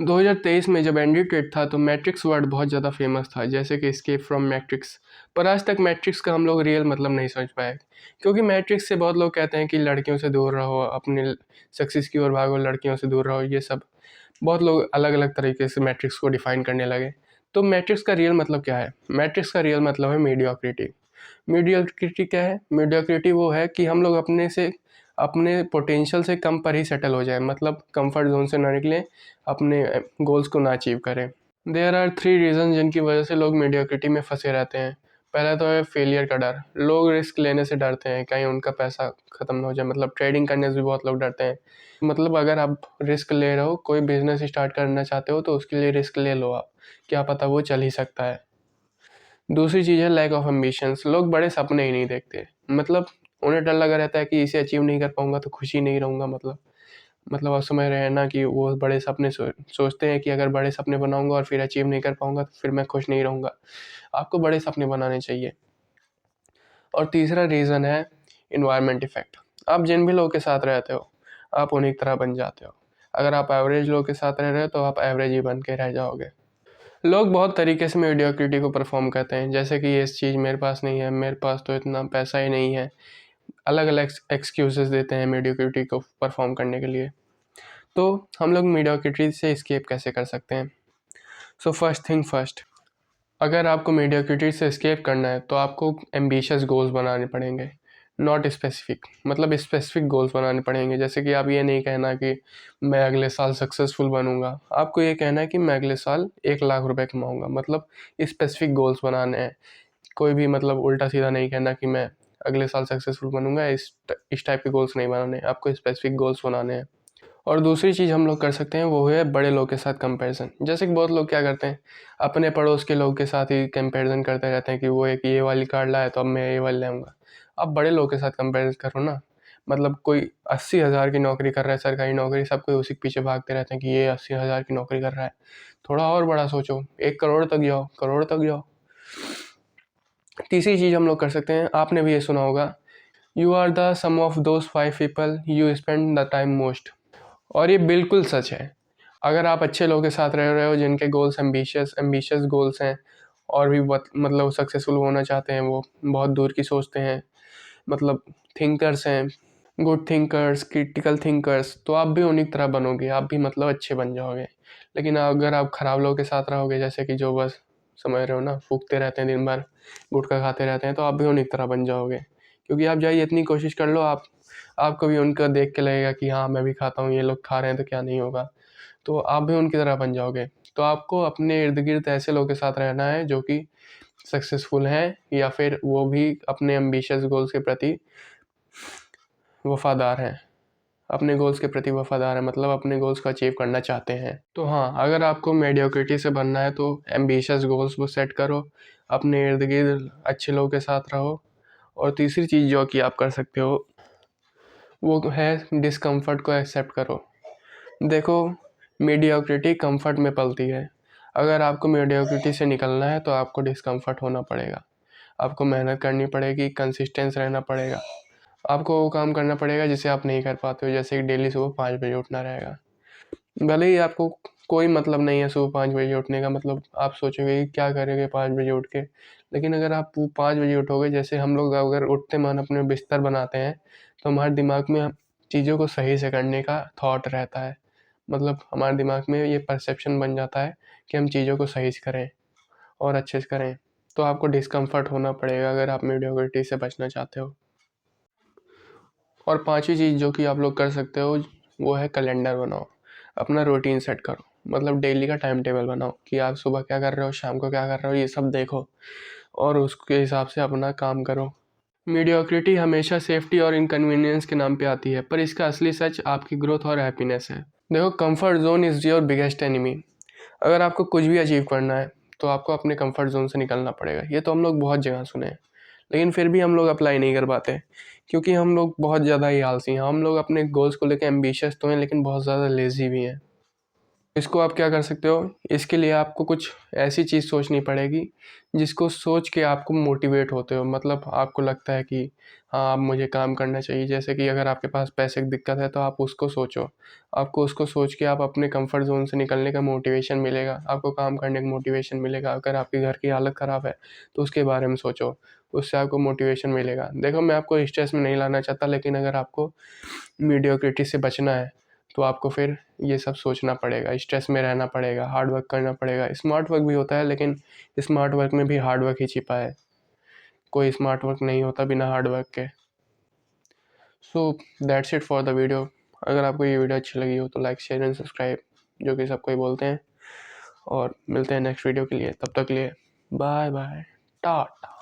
2023 में जब Andy TET था तो मैट्रिक्स वर्ड बहुत ज़्यादा फेमस था, जैसे कि एस्केप फ्रॉम मैट्रिक्स। पर आज तक मैट्रिक्स का हम लोग रियल मतलब नहीं समझ पाए, क्योंकि मैट्रिक्स से बहुत लोग कहते हैं कि लड़कियों से दूर रहो, अपने सक्सेस की ओर भागो, लड़कियों से दूर रहो। ये सब बहुत लोग अलग अलग तरीके से मैट्रिक्स को डिफाइन करने लगे। तो मैट्रिक्स का रियल मतलब क्या है? मैट्रिक्स का रियल मतलब है मीडियोक्रिटी। मीडियोक्रिटी क्या है? मीडियोक्रिटी वो है कि हम लोग अपने पोटेंशियल से कम पर ही सेटल हो जाए, मतलब कंफर्ट जोन से ना निकलें, अपने गोल्स को ना अचीव करें। देयर आर 3 रीज़न जिनकी वजह से लोग मीडियोक्रिटी में फंसे रहते हैं। पहला तो है फेलियर का डर। लोग रिस्क लेने से डरते हैं, कहीं उनका पैसा ख़त्म ना हो जाए। मतलब ट्रेडिंग करने से भी बहुत लोग डरते हैं। मतलब अगर आप रिस्क ले रहे हो, कोई बिजनेस स्टार्ट करना चाहते हो, तो उसके लिए रिस्क ले लो आप, क्या पता वो चल ही सकता है। दूसरी चीज़ है लैक ऑफ एम्बिशंस। लोग बड़े सपने ही नहीं देखते। मतलब उन्हें डर लगा रहता है कि इसे अचीव नहीं कर पाऊंगा तो खुशी नहीं रहूँगा। मतलब आप समझ रहे हैं ना कि वो बड़े सपने सोचते हैं कि अगर बड़े सपने बनाऊंगा और फिर अचीव नहीं कर पाऊंगा तो फिर मैं खुश नहीं रहूँगा। आपको बड़े सपने बनाने चाहिए। और तीसरा रीज़न है इन्वायरमेंट इफ़ेक्ट। आप जिन भी लोगों के साथ रहते हो, आप उन्हीं की तरह बन जाते हो। अगर आप एवरेज लोगों के साथ रह रहे हो तो आप एवरेज ही बन के रह जाओगे। लोग बहुत तरीके से मीडियोक्रिटी को परफॉर्म करते हैं, जैसे कि ये चीज़ मेरे पास नहीं है, मेरे पास तो इतना पैसा ही नहीं है। अलग अलग एक्सक्यूजेस देते हैं मीडियोक्रिटी को परफॉर्म करने के लिए। तो हम लोग मीडियोक्रिटी से एस्केप कैसे कर सकते हैं? सो फर्स्ट थिंग फर्स्ट, अगर आपको मीडियोक्रिटी से एस्केप करना है तो आपको एम्बिशियस गोल्स बनाने पड़ेंगे, नॉट स्पेसिफिक। मतलब स्पेसिफिक गोल्स बनाने पड़ेंगे। जैसे कि आप ये नहीं कहना कि मैं अगले साल सक्सेसफुल बनूंगा, आपको ये कहना है कि मैं अगले साल 1 लाख रुपए कमाऊंगा। मतलब स्पेसिफिक गोल्स बनाने हैं। कोई भी मतलब उल्टा सीधा नहीं कहना कि मैं अगले साल सक्सेसफुल बनूंगा। इस टाइप के गोल्स नहीं बनाने, आपको स्पेसिफिक गोल्स बनाने हैं। और दूसरी चीज़ हम लोग कर सकते हैं वो है बड़े लोग के साथ कंपैरिजन। जैसे कि बहुत लोग क्या करते हैं, अपने पड़ोस के लोग के साथ ही कंपैरिजन करते रहते हैं कि वो एक ये वाली कार लाया तो अब मैं ये वाली लाऊंगा। आप बड़े लोग के साथ कंपेयर करो ना। मतलब कोई 80,000 की नौकरी कर रहा है, सरकारी नौकरी, सब कोई उसी के पीछे भागते रहते हैं कि ये 80,000 की नौकरी कर रहा है। थोड़ा और बड़ा सोचो, 1 करोड़ तक जाओ, करोड़ तक जाओ। तीसरी चीज़ हम लोग कर सकते हैं, आपने भी ये सुना होगा, you are the sum of those 5 people you spend the time most. और ये बिल्कुल सच है। अगर आप अच्छे लोगों के साथ रह रहे हो जिनके गोल्स एम्बिशियस गोल्स हैं, और भी मतलब सक्सेसफुल होना चाहते हैं, वो बहुत दूर की सोचते हैं, मतलब थिंकर्स हैं, गुड थिंकर्स, क्रिटिकल थिंकर्स, तो आप भी उन्हीं की तरह बनोगे। आप भी मतलब अच्छे बन जाओगे। लेकिन अगर आप ख़राब लोगों के साथ रहोगे, जैसे कि जो बस समझ रहे हो ना, फूकते रहते हैं दिन भर, गुटखा खाते रहते हैं, तो आप भी उन्हीं की तरह बन जाओगे। क्योंकि आप जाइए इतनी कोशिश कर लो, आपको भी उनका देख के लगेगा कि हाँ मैं भी खाता हूँ, ये लोग खा रहे हैं तो क्या नहीं होगा। तो आप भी उनकी तरह बन जाओगे। तो आपको अपने इर्द गिर्द ऐसे लोगों के साथ रहना है जो कि सक्सेसफुल हैं, या फिर वो भी अपने एम्बिशियस गोल्स के प्रति वफादार हैं। अपने गोल्स के प्रति वफादार है, मतलब अपने गोल्स को अचीव करना चाहते हैं। तो हाँ, अगर आपको मेडियोक्रिटी से बनना है तो एम्बिशियस गोल्स को सेट करो, अपने इर्द गिर्द अच्छे लोगों के साथ रहो। और तीसरी चीज़ जो कि आप कर सकते हो वो है डिस्कम्फर्ट को एक्सेप्ट करो। देखो, मीडियोक्रिटी कंफर्ट में पलती है। अगर आपको मीडियोक्रिटी से निकलना है तो आपको डिस्कम्फर्ट होना पड़ेगा। आपको मेहनत करनी पड़ेगी, कंसिस्टेंस रहना पड़ेगा। आपको वो काम करना पड़ेगा जिसे आप नहीं कर पाते हो, जैसे कि डेली सुबह 5 बजे उठना रहेगा। भले ही आपको कोई मतलब नहीं है सुबह 5 बजे उठने का, मतलब आप सोचोगे कि क्या करेंगे 5 बजे उठ के। लेकिन अगर आप 5 बजे उठोगे, जैसे हम लोग अगर उठते मन अपने बिस्तर बनाते हैं, तो हमारे दिमाग में चीज़ों को सही से करने का थॉट रहता है। मतलब हमारे दिमाग में ये परसेप्शन बन जाता है कि हम चीज़ों को सही से करें और अच्छे से करें। तो आपको डिस्कम्फर्ट होना पड़ेगा अगर आप मीडियोक्रिटी से बचना चाहते हो। और पांचवी चीज़ जो कि आप लोग कर सकते हो वो है कैलेंडर बनाओ। अपना रूटीन सेट करो, मतलब डेली का टाइम टेबल बनाओ कि आप सुबह क्या कर रहे हो, शाम को क्या कर रहे हो, ये सब देखो और उसके हिसाब से अपना काम करो। मीडियोक्रिटी हमेशा सेफ्टी और इनकन्वीनियंस के नाम पे आती है, पर इसका असली सच आपकी ग्रोथ और हैप्पीनेस है। देखो, comfort zone is your biggest enemy. अगर आपको कुछ भी अचीव करना है तो आपको अपने कंफर्ट जोन से निकलना पड़ेगा। ये तो हम लोग बहुत जगह सुने हैं, लेकिन फिर भी हम लोग अप्लाई नहीं कर पाते, क्योंकि हम लोग बहुत ज़्यादा ही आलसी हैं। हम लोग अपने गोल्स को लेकर एम्बिशियस तो हैं, लेकिन बहुत ज़्यादा लेज़ी भी हैं। इसको आप क्या कर सकते हो, इसके लिए आपको कुछ ऐसी चीज़ सोचनी पड़ेगी जिसको सोच के आपको मोटिवेट होते हो, मतलब आपको लगता है कि हाँ अब मुझे काम करना चाहिए। जैसे कि अगर आपके पास पैसे की दिक्कत है तो आप उसको सोचो, आपको उसको सोच के आप अपने कंफर्ट जोन से निकलने का मोटिवेशन मिलेगा, आपको काम करने का मोटिवेशन मिलेगा। अगर आपके घर की हालत ख़राब है तो उसके बारे में सोचो, उससे आपको मोटिवेशन मिलेगा। देखो मैं आपको स्ट्रेस में नहीं लाना चाहता, लेकिन अगर आपको मीडियोक्रिटी से बचना है तो आपको फिर ये सब सोचना पड़ेगा, स्ट्रेस में रहना पड़ेगा, हार्ड वर्क करना पड़ेगा। स्मार्ट वर्क भी होता है लेकिन स्मार्ट वर्क में भी हार्ड वर्क ही छिपा है, कोई स्मार्ट वर्क नहीं होता बिना हार्ड वर्क के। So that's it for the video. अगर आपको ये वीडियो अच्छी लगी हो तो लाइक शेयर एंड सब्सक्राइब, जो कि सबको ही बोलते हैं। और मिलते हैं नेक्स्ट वीडियो के लिए, तब तक के लिए बाय बाय, टाटा।